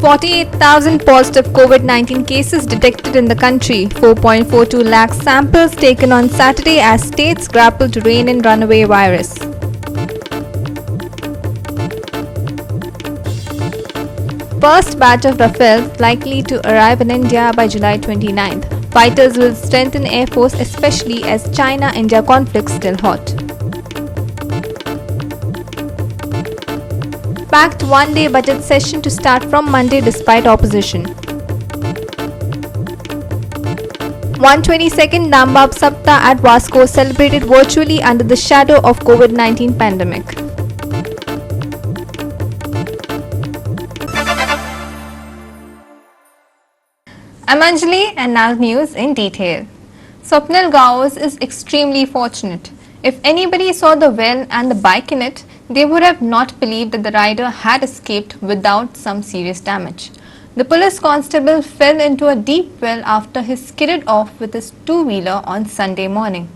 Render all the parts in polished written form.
48,000 positive COVID-19 cases detected in the country, 4.42 lakh samples taken on Saturday as states grapple to rein in runaway virus. First batch of Rafales likely to arrive in India by July 29th. Fighters will strengthen Air Force especially as China-India conflict still hot. Packed one-day budget session to start from Monday despite opposition. 122nd Nambab Saptah at Vasco celebrated virtually under the shadow of COVID-19 pandemic. I'm Anjali and now news in detail. Swapnil Gaos is extremely fortunate. If anybody saw the well and the bike in it, they would have not believed that the rider had escaped without some serious damage. The police constable fell into a deep well after he skidded off with his two-wheeler on Sunday morning.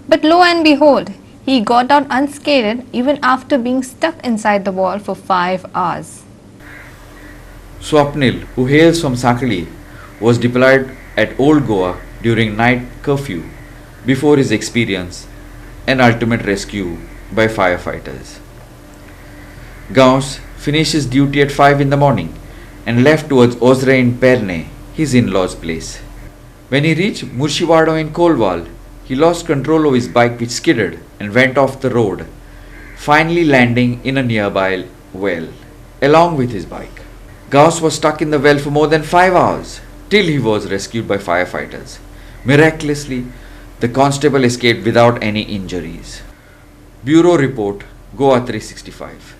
But lo and behold, he got out unscathed even after being stuck inside the wall for 5 hours. Swapnil, who hails from Sakali, was deployed at Old Goa during night curfew before his experience an ultimate rescue by firefighters. Gaus finished his duty at 5 in the morning and left towards Ozra in Perne, his in-laws' place. When he reached Murshivado in Kolwal, he lost control of his bike which skidded and went off the road, finally landing in a nearby well, along with his bike. Gaus was stuck in the well for more than 5 hours till he was rescued by firefighters. Miraculously, the constable escaped without any injuries. Bureau Report, Goa 365.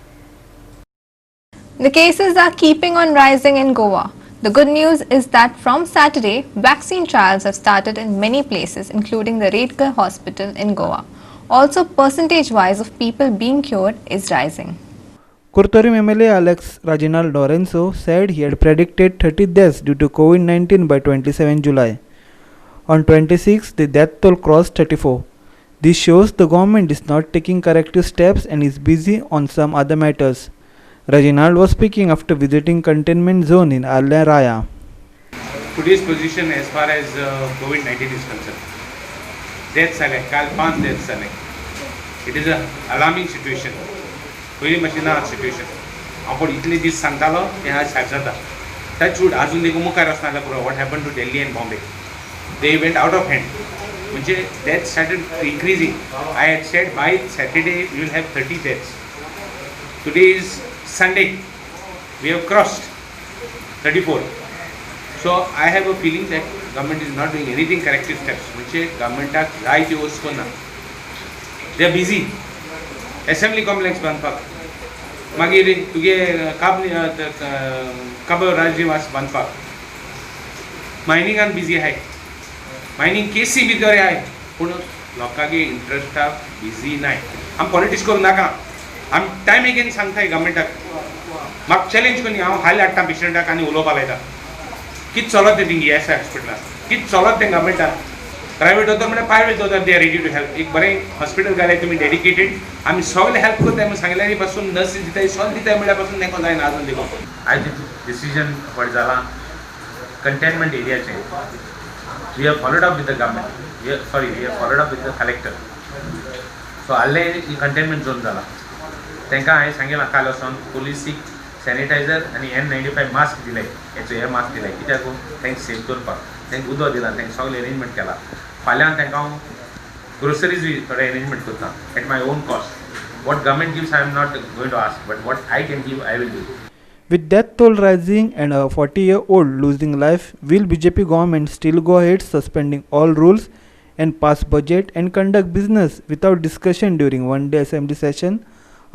The cases are keeping on rising in Goa. The good news is that from Saturday, vaccine trials have started in many places, including the Redgar Hospital in Goa. Also, percentage-wise of people being cured is rising. Kurtorim MLA Alex Reginald Lorenzo said he had predicted 30 deaths due to COVID-19 by 27 July. On 26, the death toll crossed 34. This shows the government is not taking corrective steps and is busy on some other matters. Reginald was speaking after visiting containment zone in Alya Raya. Today's position as far as COVID-19 is concerned, deaths are like 5 deaths are like. It is an alarming situation. Very much in a situation. About इतने दिस सांगतालो यहाँ साक्षाता. Touch wood अजून देखो मुखार असणारा पुरा. What happened to Delhi and Bombay? They went out of hand. म्हणजे deaths started increasing. I had said by Saturday we will have 30 deaths. Today is Sunday. We have crossed 34. So I have a feeling that government is not doing anything corrective steps. म्हणजे government जाय ती वस्तू ना. They are busy. Assembly complex बांधपाक. मागीर तुगे काब राजनिवास बांधपाक. मायनिंगान busy आहे. Mining केसी भितर आहे. पूण लोकांगे इंटरेस्ट बिजी नाही. आम पॉलिटिक्स करूं नाका. आम टायम अगेन सांगताय गव्हर्मेंटाक. म्हाका चॅलेंज कोनी हांव हाल हाडटा पेशंटाक आनी उलोवपा लायता. कित चलत तें थिंग एस हॉस्पिटलान. कित चलत तें गव्हर्मेंटान. प्रायवेट दोतोर म्हणजे प्रायवेट दोतोर they are ready to help. एक बरें हॉस्पिटल घालाय तुमी डेडिकेटेड. आमी सगळे हेल्प करताय म्हणून सांगल्यानी पासून नर्सीस दिताय सॉल्व दिताय म्हणल्या पासून तेंको जायना आजून देखो. आयज डिसिजन व्हड जाला कंटेनमेंट एरियाचे. We have followed up with the government. We have followed up with the collector. So आल्ले कंटेनमेंट झोन जाला. तांकां हांवें सांगलां काल वचोन पुलिसीक सॅनिटायझर आनी N95 मास्क दिले. हेचो हे मास्क दिले कित्याक तांकां सेफ करपाक. तांकां उदक दिलां. तांकां सगळें अरेंजमेंट केलां. फाल्यां तांकां हांव ग्रोसरीज थोडे अरेंजमेंट करता at my own cost. What government gives I am not going to ask but what I can give I will do. With death toll rising and a 40-year-old losing life, will BJP government still go ahead suspending all rules and pass budget and conduct business without discussion during one-day assembly session?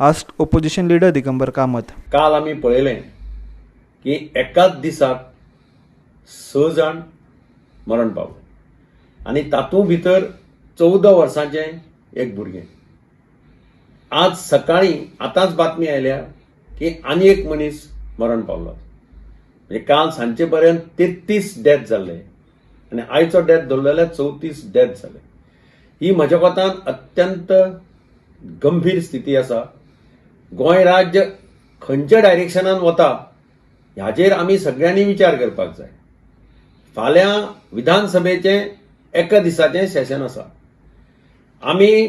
Asked opposition leader Digambar Kamath. काल आम्ही पळयलें की एकाच दिसाक 6 जाण मरण पावले आनी तातूंत भितर 14 वर्सांचें एक भुरगें. आज सकाळी आतांच बातमी आयल्या की आनी एक मनीस मरण पावलो. म्हणजे काल सांजे पर्यंत 33 डेथ जाल्ले आनी आयचो डेथ धरलो जाल्यार 34 डेथ जाले. ही म्हज्या कोतान अत्यंत गंभीर स्थिती आसा. गोंय राज्य खंयच्या डायरेक्शनान वता ह्याचेर आमी सगळ्यांनी विचार करपाक जाय. फाल्यां विधानसभेचें एका दिसाचें सेशन आसा. आमी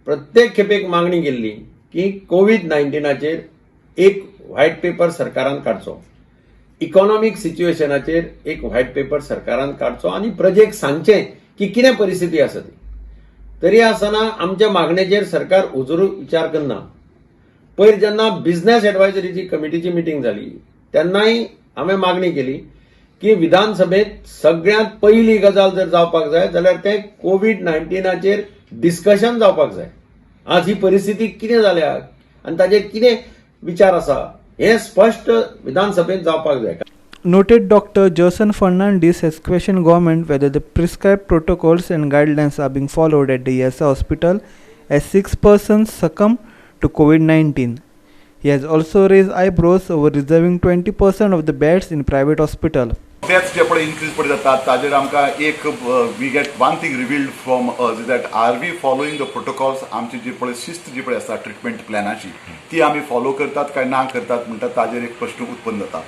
प्रत्येक खेपेक मागणी केल्ली की कोविड-19चेर एक व्हायट पेपर सरकारान काडचो, इकॉनॉमिक सिच्युएशनाचेर एक व्हायट पेपर सरकारान काडचो आनी प्रजेक सांगचें की कितें परिस्थिती आसा ती. तरी आसतना आमच्या मागणेचेर सरकार उजरू विचार करना. पयर जेन्ना बिझनेस एडवायझरीची कमिटीची मिटींग जाली तेन्नाय हांवें मागणी केली की विधानसभेत सगळ्यांत पयली गजाल जर जावपाक जाय जाल्यार तें कोविड-19चेर डिस्कशन जावपाक जाय. आज ही परिस्थिती कितें जाल्या आनी ताचेर कितें विचार आसा हें स्पश्ट विधानसभेत जावपाक जाय. Noted Dr. Jason Fernandes has questioned government whether the prescribed protocols and guidelines are being followed at the ESA hospital as 6 persons succumbed to COVID-19. He has also raised eyebrows over reserving 20% of the beds in private hospital. Deaths जे पळय increase पळय जातात ताजेर आमकां एक we get one thing revealed from us that are we following the protocols. आमची जी पळय शिस्त जी पळय आसा ट्रिटमेंट प्लॅनाची ती आमी फॉलो करतात काय ना करतात म्हणटा ताजेर एक प्रश्न उत्पन्न जाता.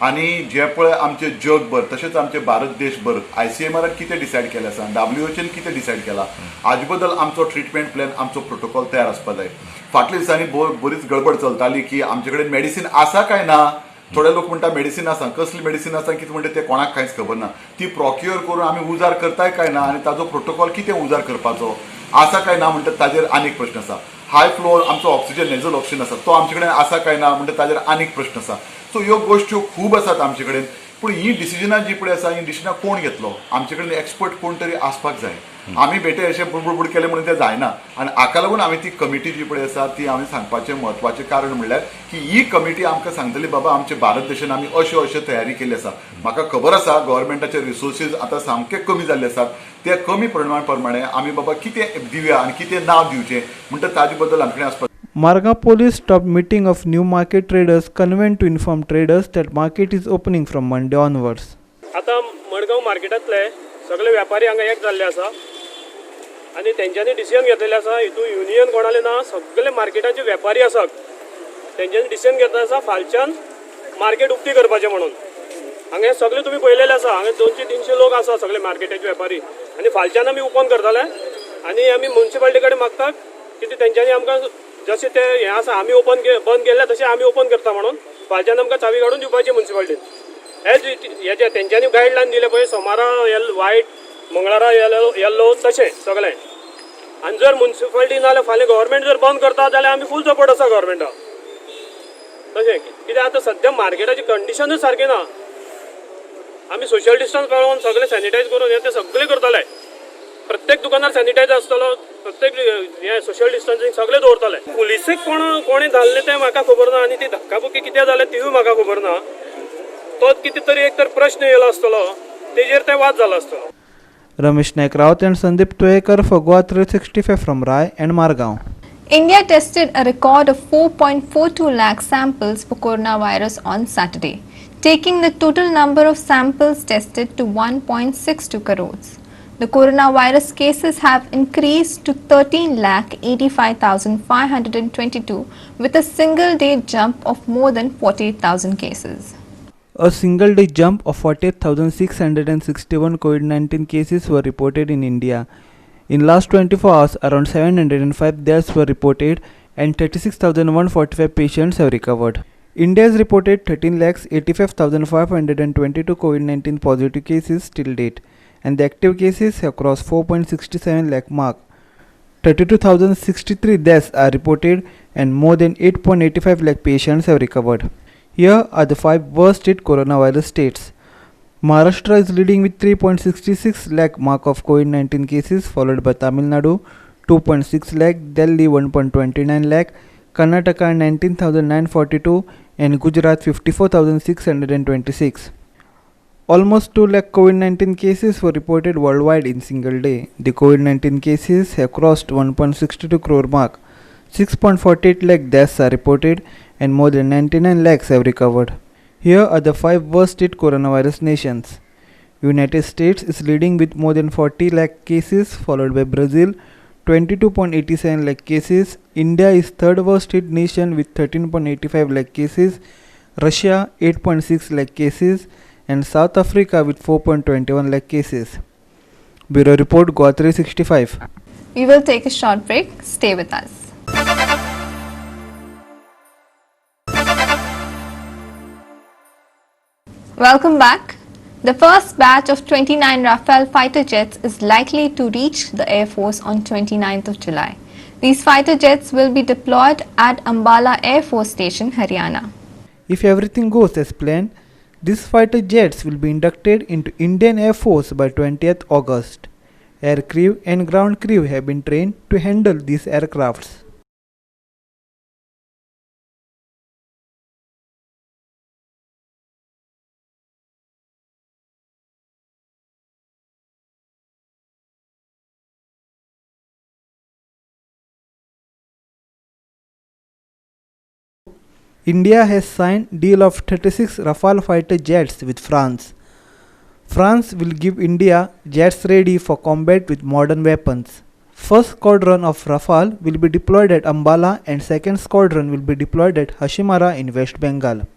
आनी जे पळय आमचे जगभर तशेंच आमचे भारत देशभर ICMR कितें डिसायड केलें आसा, WHOन कितें डिसायड केलां हाजे बद्दल आमचो ट्रिटमेंट प्लॅन आमचो प्रोटोकॉल तयार आसपा जाय. फाटल्या दिसांनी बरीच गडबड चलताली की आमचे कडेन मेडिसीन आसा काय ना. थोडे लोक म्हणटा मेडिसीन आसा, कसली मेडिसीन आसा कितें म्हणटा तें कोणाक कांयच खबर ना. ती प्रोक्युअर करून आमी उजार करताय काय ना आनी ताजो प्रोटोकॉल कितें उजार करपाचो आसा काय ना म्हणटा ताजेर आनीक प्रश्न आसा. हाय फ्लो आमचो ऑक्सिजन नेझल ऑक्सिजन आसा तो आमचे कडेन आसा काय ना म्हणटा ताजेर आनीक प्रश्न आसा. सो ह्यो गोश्ट्यो खूब आसात आमचे कडेन. पूण ही डिसिजनां जी पळय आसा ही डिसिजनां कोण घेतलो, आमचे कडेन एक्सपर्ट कोण तरी आसपाक जाय. आमी बेटे अशें बुडबुड केलें म्हणून तें जायना. आनी हाका लागून हांवें ती कमिटी जी पळय आसा ती हांवें सांगपाचें म्हत्वाचें कारण म्हणल्यार की ही कमिटी आमकां सांगतली बाबा आमच्या भारत देशान आमी अशें तयारी केली आसा. म्हाका खबर आसा गव्हर्मेंटाचे रिसोर्सीस आतां सामके कमी जाल्ले आसात. ते कमी प्रमाणे आमी बाबा कितें दिवया आनी कितें नांव दिवचें म्हणटा ताजे बद्दल आमचे कडेन आसपाक. Marga police stopped meeting of new market traders convened to inform traders that market is opening from Monday onwards. आता मडगांव मार्केटांतले सगळे व्यापारी हांगा एक जाल्ले आसा आनी तेंच्यांनी डिसिजन घेतलेलें आसा. हितून युनियन कोणाले ना, सगळे मार्केटाचे वेपारी आसात तेंच्यांनी डिसिजन घेतलें आसा फालच्यान मार्केट उक्ती करपाचें म्हणून. हांगा सगळे तुमी पळयलेले आसा हांगा 200-300 लोक आसा सगळे मार्केटाचे वेपारी आनी फालच्यान आमी ओपन करतले. आनी आमी म्युन्सिपालिटी कडेन मागतात की तेंच्यांनी आमकां जशें ते हें आसा आमी ओपन बंद केल्लें तशें आमी ओपन करता म्हणून फालच्यान आमकां चावी काडून दिवपाची म्युन्सिपालिटीन. हेजे तेंच्यांनी गायडलायन दिले पळय सोमारा व्हायट, मंगळारा येल्लो तशें सगळें. आनी जर म्युन्सिपालिटी नाल्यार फाल्यां गव्हर्मेंट जर बंद करता जाल्यार आमी फूल सपोर्ट आसा गव्हर्मेंटाक. तशें कित्याक आतां सद्या मार्केटाची कंडिशनूच सारकी ना. आमी सोशल डिस्टन्स पाळोवन सगळे सॅनिटायज करून हे ते सगळे करतले. प्रत्येक दुकानार सॅनिटायज आसतलो, प्रत्येक हे सोशल डिस्टन्सिंग सगळे दवरतले. पुलिसेक कोणी घाल्ले तें म्हाका खबर ना आनी ती धक्काबुक्की कितें जालें तिवूय म्हाका खबर ना. तो कितें तरी एक तर प्रश्न येयलो आसतलो तेजेर ते वाद जालो आसतलो. Ramesh Naik Raut and Sandeep Toyekar for Goa 365 from Rai and Margaon. India tested a record of 4.42 lakh samples for coronavirus on Saturday, taking the total number of samples tested to 1.62 crores. The coronavirus cases have increased to 13,85,522 with a single day jump of more than 48,000 cases. A single day jump of 48,661 COVID-19 cases were reported in India. In last 24 hours, around 705 deaths were reported and 36,145 patients have recovered. India has reported 13,85,522 COVID-19 positive cases till date, and the active cases have crossed 4.67 lakh mark. 32,063 deaths are reported and more than 8.85 lakh patients have recovered. Here are the 5 worst hit coronavirus states. Maharashtra is leading with 3.66 lakh mark of COVID-19 cases, followed by Tamil Nadu 2.6 lakh, Delhi 1.29 lakh, Karnataka 19,942 and Gujarat 54,626. Almost 2 lakh COVID-19 cases were reported worldwide in single day. The COVID-19 cases have crossed 1.62 crore mark. 6.48 lakh deaths are reported and more than 99 lakhs have recovered. Here are the 5 worst hit coronavirus nations. United States is leading with more than 40 lakh cases, followed by Brazil 22.87 lakh cases. India is third worst hit nation with 13.85 lakh cases. Russia 8.6 lakh cases, and South Africa with 4.21 lakh cases. Bureau Report Goa 365. We will take a short break. Stay with us. Welcome back. The first batch of 29 Rafale fighter jets is likely to reach the Air Force on 29th of July. These fighter jets will be deployed at Ambala Air Force Station, Haryana. If everything goes as planned, these fighter jets will be inducted into Indian Air Force by 20th August. Air crew and ground crew have been trained to handle these aircrafts. India has signed deal of 36 Rafale fighter jets with France. France will give India jets ready for combat with modern weapons. First squadron of Rafale will be deployed at Ambala and second squadron will be deployed at Hashimara in West Bengal.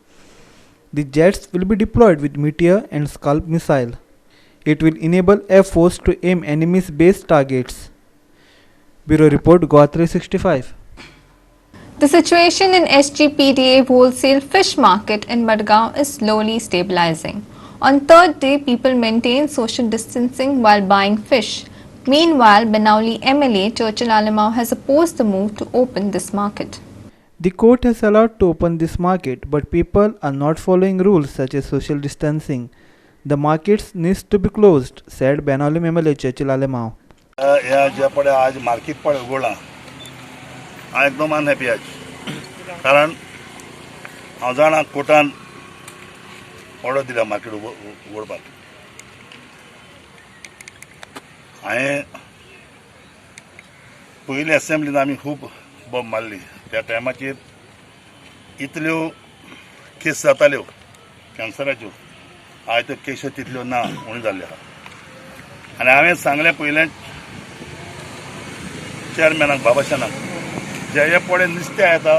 The jets will be deployed with Meteor and Scalp missile. It will enable Air Force to aim enemy's base targets. Bureau Report Goa 365. The situation in SGPDA wholesale fish market in Madgaon is slowly stabilizing. On third day, people maintain social distancing while buying fish. Meanwhile, Banauli MLA Churchill Alimau has opposed the move to open this market. The court has allowed to open this market, but people are not following rules such as social distancing. The markets needs to be closed, said Banauli MLA Churchill Alimau. आज market पडे उगडलां हांव एकदम unhappy आज कारण हांव जाणा कोर्टान order दिला market उगडपाक हांवें पयली असेंब्लीन आमी खूब बॉम्ब मारली त्या टायमाचेर इतल्यो केस जाताल्यो कॅन्सराच्यो आयज त्यो केस तितल्यो ना उणी जाल्ल्यो आहा आनी हांवें सांगलें पयलें चेअरमॅनाक बाबाशानाक जे पडे नुस्तें येता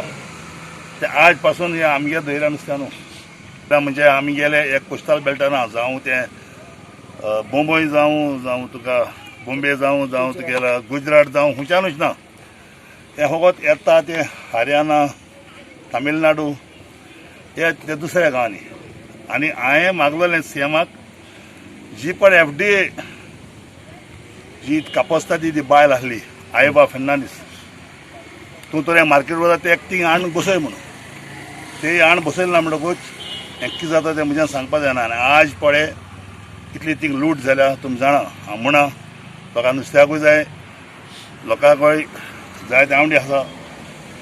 ते आज पासून हे आमगे धैर्या नुस्तें न्हू म्हणजे आमी गेले एक कोस्टल बेल्टाना जावं ते मुंबय जावं तुका बॉम्बे जावं तुगेला गुजरात जावं खुंयच्यानूच ना हे फकत येता ते हरियाणा तामिळनाडू ते दुसऱ्या गांवांनी आनी हांवें मागलेलें सीएमाक जी पण FDA जी कापोस्ता ती बायल आहली आयोबा फर्नांडीस तूं तर मार्केट वता ते एकटींग आण बसय म्हणून ते आण बसयलें ना म्हणटकूच हें कितें जाता तें म्हज्यान सांगपाक जायना आनी आज पळय कितली थिंग लूट जाल्या तुमी जाणा हांव म्हणा लोकांक नुस्त्याकूय जाय लोकांकूय जाय ते आवडी आसा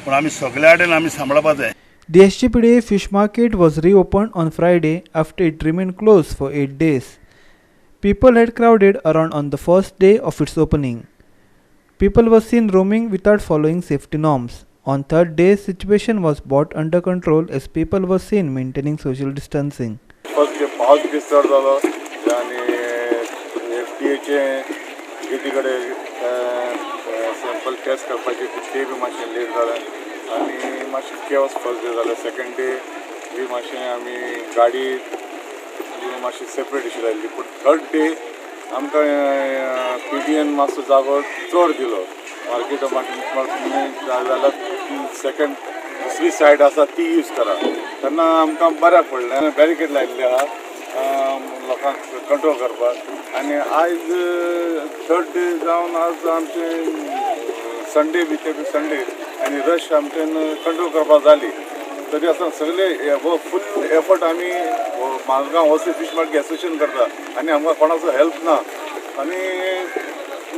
पूण आमी सगल्या कडेन आमी सांबाळपाक जाय. The SGPDA fish market was reopened on Friday after it remained closed for 8 days. People had crowded around on the first day of its opening. People were seen roaming without following safety norms. On third day, situation was brought under control as people were seen maintaining social distancing. First day पावस बी चड जालो आनी FDAचे गेटीकडे sample taste करपाचे ते बी मातशें late जालें आनी मातशें केवस फर्स्ट डे जालें सेकंड डे बी मातशें आमी गाडी मातशी सेपरेट अशी लायिल्ली पूण थर्ड डे आमकां PDN मातसो जागो चड दिलो मार्केटा मातशें जाल्यार सेकंड दुसरी सायड आसा ती यूज करा तेन्ना आमकां बऱ्याक पडलें बॅरिकेड लायिल्ले आहा लोकांक कंट्रोल करपाक आनी आयज थर्ड डे जावन आज आमचें संडे बी ते संडे आनी रश आमच्यान कंट्रोल करपाक जाली तरी आसतना सगळे फूल एफर्ट आमी Malgaon wholesale fish market association करता आनी आमकां कोणाचो हेल्प ना आनी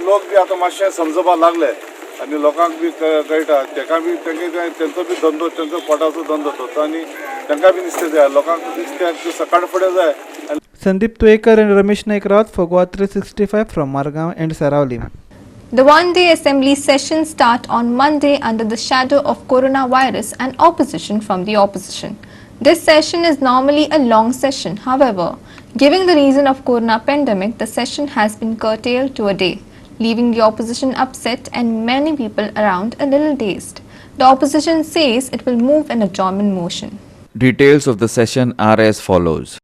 लोक बी आतां मातशें समजपाक लागले आनी लोकांक बी कळटा ताका बी तेंचो बी धंदो तेंचो पोटाचो धंदो तो आनी तांकां बी नुस्तें जाय लोकांक नुस्तें सकाळ फुडें जाय. Sandeep Tuekar and Ramesh Naik Raut for Goa 365 from Margaon and Saravli. The one-day assembly session start on Monday under the shadow of coronavirus and opposition from the opposition. This session is normally a long session. However, given the reason of corona pandemic, the session has been curtailed to a day, leaving the opposition upset and many people around a little dazed. The opposition says it will move an adjournment motion. Details of the session are as follows.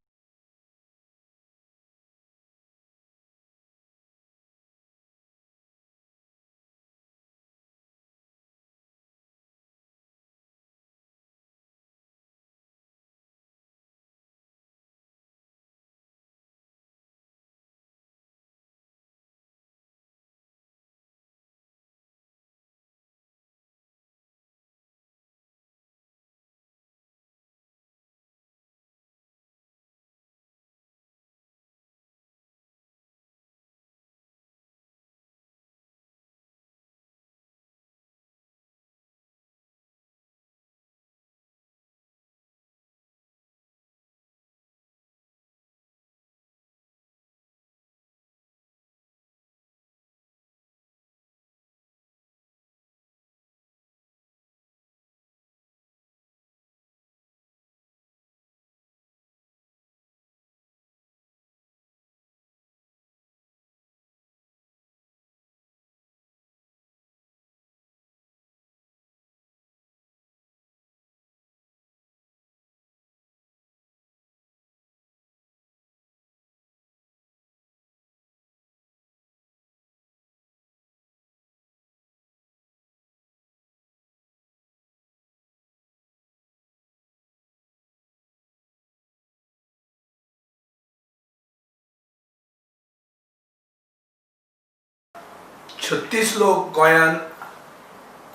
छत्तीस लोक गोंयान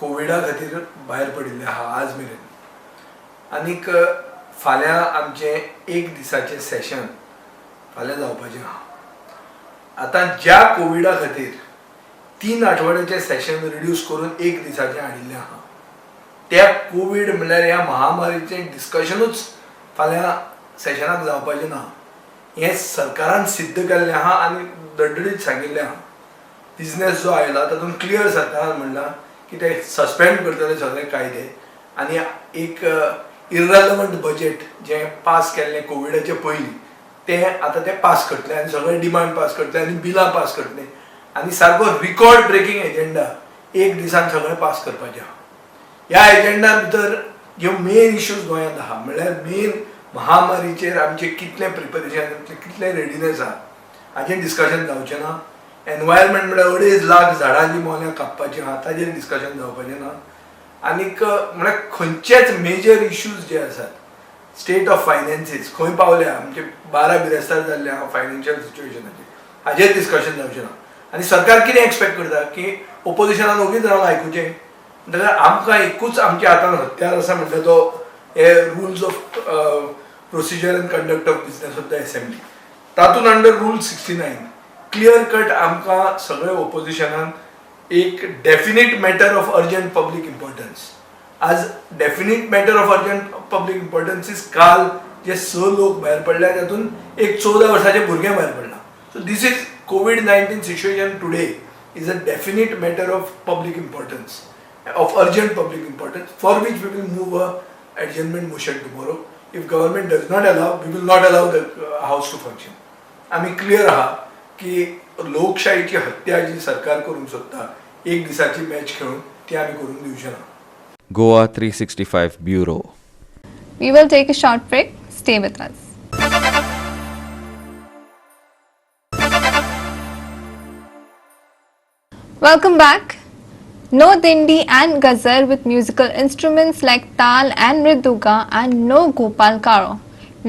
कोविडा खातीर भायर पडिल्ले आहा आज मेरेन आनीक फाल्यां आमचें एक दिसाचें सेशन फाल्यां जावपाचें आहा। आतां ज्या कोविडा खातीर 3 आठवड्याचें सेशन रिड्यूस करून एक दिसाचें हाडिल्लें आहा त्या कोविड म्हणल्यार ह्या महामारीचें डिस्कशनूच फाल्यां सेशनाक जावपाचें ना हें सरकारान सिद्ध केल्लें आहा आनी दडदडीत सांगिल्लें आहा। बिझनेस जो आयला तातूंत क्लियर सरकारान म्हणलां की ते सस्पेंड करतले सगळे कायदे आनी एक इररेलेवंट बजेट जें पास केल्लें कोविडाचे पयलीं तें आतां ते पास करतले आनी सगळे डिमांड पास करतले आनी बिलां पास करतले आनी सारको रिकॉर्ड ब्रेकिंग एजेंडा एक दिसान सगळें पास करपाचें आहा। ह्या एजेंडा भितर ज्यो मेन इश्यूज गोंयांत आहा म्हणल्यार मेन महामारीचेर आमचें कितलें प्रिपरेशन कितलें रेडिनेस आहा हाचें डिस्कशन जावचें ना। एनवायरमेंट म्हणल्यार 2.5 लाख झाडांची मोल्या कापपाची आहा ताचेर डिस्कशन जावपाचें ना आनीक म्हणल्यार खंयचेच मेजर इश्यूज जे आसात स्टेट ऑफ फायनान्सीस खंय पावल्या आमचे 12 बिरेस्तार जाल्ले आहा फायनान्शियल सिच्युएशनाचेर हाचेर डिस्कशन जावचें ना। आनी सरकार कितें एक्सपेक्ट करता की ओपोजिशनान ओगीच रावन आयकुचें जाल्यार आमकां एकूच आमच्या हातान हत्यार आसा म्हणटा तो हे rules of procedure and conduct of business of the assembly तातूंत अंडर रूल 69 क्लियर कट आमकां सगळे ओपोजिशनान एक definite matter of urgent public importance आज definite matter of urgent public importance is काल जे 6 लोक भायर पडल्या तातूंत एक 14 वर्साचें भुरगें भायर पडलां। So this is COVID-19 situation today is a definite matter of public importance of urgent public importance for which we will move a adjournment motion tomorrow. If government does not allow, we will not allow the house to function. आम्ही clear आहा की लोकशाहीची हत्या जी सरकार करूंक सोदता एक दिसाची मॅच खेळून ती आम्ही करून दिवचे ना। Goa 365 Bureau. We will take a short break. Stay with us. Welcome back. No dindi and ghazal with musical instruments like tal and mriduga and no Gopal Karo.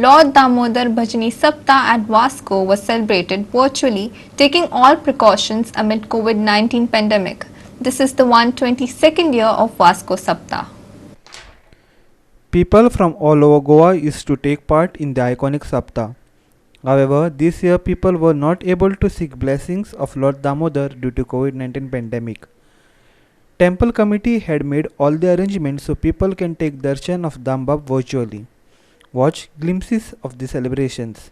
Lord Damodar Bhajani Saptah at Vasco was celebrated virtually, taking all precautions amid COVID-19 pandemic. This is the 122nd year of Vasco Saptah. People from all over Goa used to take part in the iconic Saptah. However, this year people were not able to seek blessings of Lord Damodar due to COVID-19 pandemic. Temple committee had made all the arrangements so people can take darshan of Dambab virtually. Watch glimpses of the celebrations.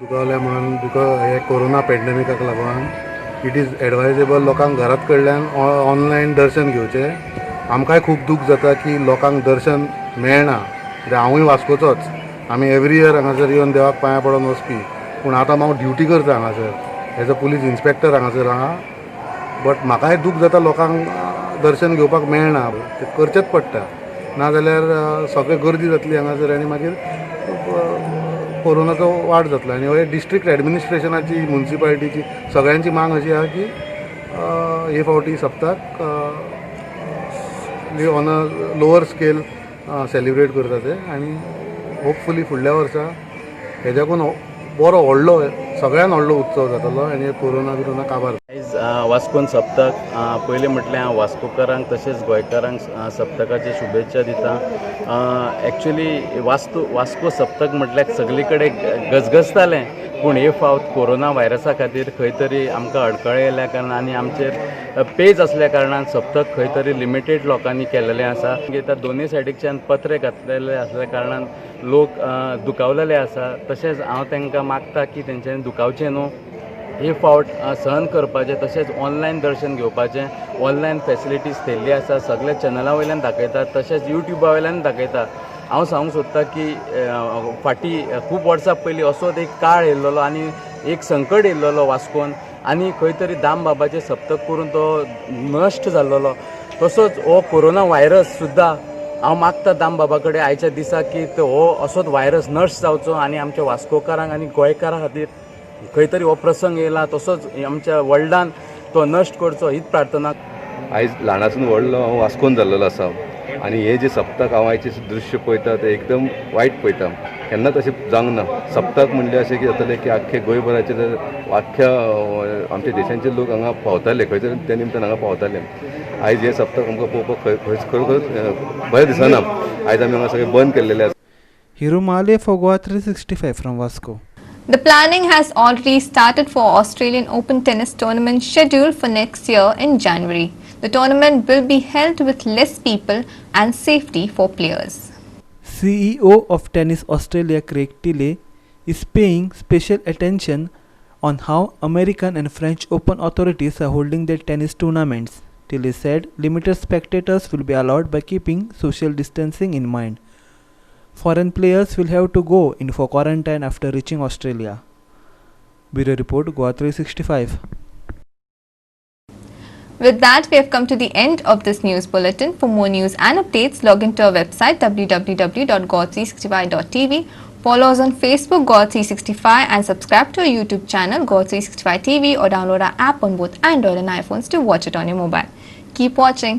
दुखावल्या म्हणून हे corona पॅन्डेमिकाक लागून it is एडवायजेबल लोकांक घरात कडल्यान online दर्शन घेवचें. आमकांय खूब दूख जाता की लोकांक दर्शन मेळना. कित्याक हांवूय वास्कोचोच. आमी एवरी इयर हांगासर येवन देवाक पांयां पडोन वचपी. पूण आतां हांव ड्युटी करता हांगासर एज अ पुलीस इन्स्पेक्टर हांगासर आहा. बट म्हाकाय दूख जाता लोकांक दर्शन घेवपाक मेळना. तें करचेंच पडटा. नाजाल्यार सगळे गर्दी जातली हांगासर आनी मागीर कोरोनाचो वाड जातलो. आनी हे डिस्ट्रिक्ट एडमिनिस्ट्रेशनाची म्युन्सिपालिटीची सगळ्यांची मांग अशी आहा की हे फावटी सप्ताक on a lower scale celebrate करता ते. आनी होपफुली फुडल्या वर्सा हेज्याकून बरो व्हडलो सगळ्यान व्हडलो उत्सव जातलो आनी कोरोना काबार. आयज वास्कोन सप्तक पयलीं म्हटलें हांव वास्कोकारांक तशेंच गोंयकारांक सप्तकाचे शुभेच्छा दिता. एक्चुली वास्को सप्तक म्हटल्यार सगळे कडेन गजगजतालें. पूण हे फावट कोरोना व्हायरसा खातीर खंय तरी आमकां अडखळे येयल्या कारणान आनी आमचेर पेज आसल्या कारणान सप्तक खंय तरी लिमिटेड लोकांनी केल्लेलें आसा. दोनूय सायडीच्यान पत्रे घातलेले आसल्या कारणान लोक दुखावलेले आसा. तशेंच हांव तांकां मागता की तेंच्यांनी दुखावचें न्हू. हे फावट सहन करपाचें. तशेंच ऑनलायन दर्शन घेवपाचें. ऑनलायन फॅसिलिटीज थेयल्ली आसा. सगळ्या चॅनला वयल्यान दाखयतात. तशेंच युट्यूबा वयल्यान दाखयता. हांव सांगूंक सोदतां की फाटीं खूब वर्सां पयलीं असोच एक काळ येयल्लो आनी एक संकट येयल्लो वास्कोन आनी खंय तरी दाम बाबाचें सप्तक करून तो नश्ट जाल्लो. तसोच हो कोरोना व्हायरस सुद्दां हांव मागता दाम बाबा कडेन आयच्या दिसा की हो असोच व्हायरस नश्ट जावचो आनी आमच्या वास्कोकारांक आनी गोंयकारां खातीर खंय तरी हो प्रसंग येयला तसोच आमच्या वर्ल्डान तो नश्ट करचो हीच प्रार्थना. आयज ल्हानासून व्हडलो हांव वास्कोन जाल्लो आसा आनी हे जे सप्तक हांव आयचे दृश्य पळयता ते एकदम वायट पळयता. केन्नाच अशें जावंक ना. सप्तक म्हणल्यार अशें कितें जातलें की आख्खे गोंयभराचे आख्ख्या आमच्या देशांचे लोक हांगा पावताले. खंय तरी त्या निमतान हांगा पावताले. आयज हे सप्तक आमकां पळोवपाक खरोखर बरें दिसना. आयज आमी हांगा सगळें बंद केल्लेलें आसा. हिरू माले for Goa 365 from Vasco. The planning has already started for Australian Open tennis tournament scheduled for next year in January. The tournament will be held with less people and safety for players. CEO of Tennis Australia Craig Tilley is paying special attention on how American and French Open authorities are holding their tennis tournaments. Tilley said limited spectators will be allowed by keeping social distancing in mind. Foreign players will have to go in for quarantine after reaching Australia. Bureau Report, Goa 365. With that, we have come to the end of this news bulletin. For more news and updates, log into our website www.goa365.tv. Follow us on Facebook, Goa365, and subscribe to our YouTube channel, Goa365 TV, or download our app on both Android and iPhones to watch it on your mobile. Keep watching.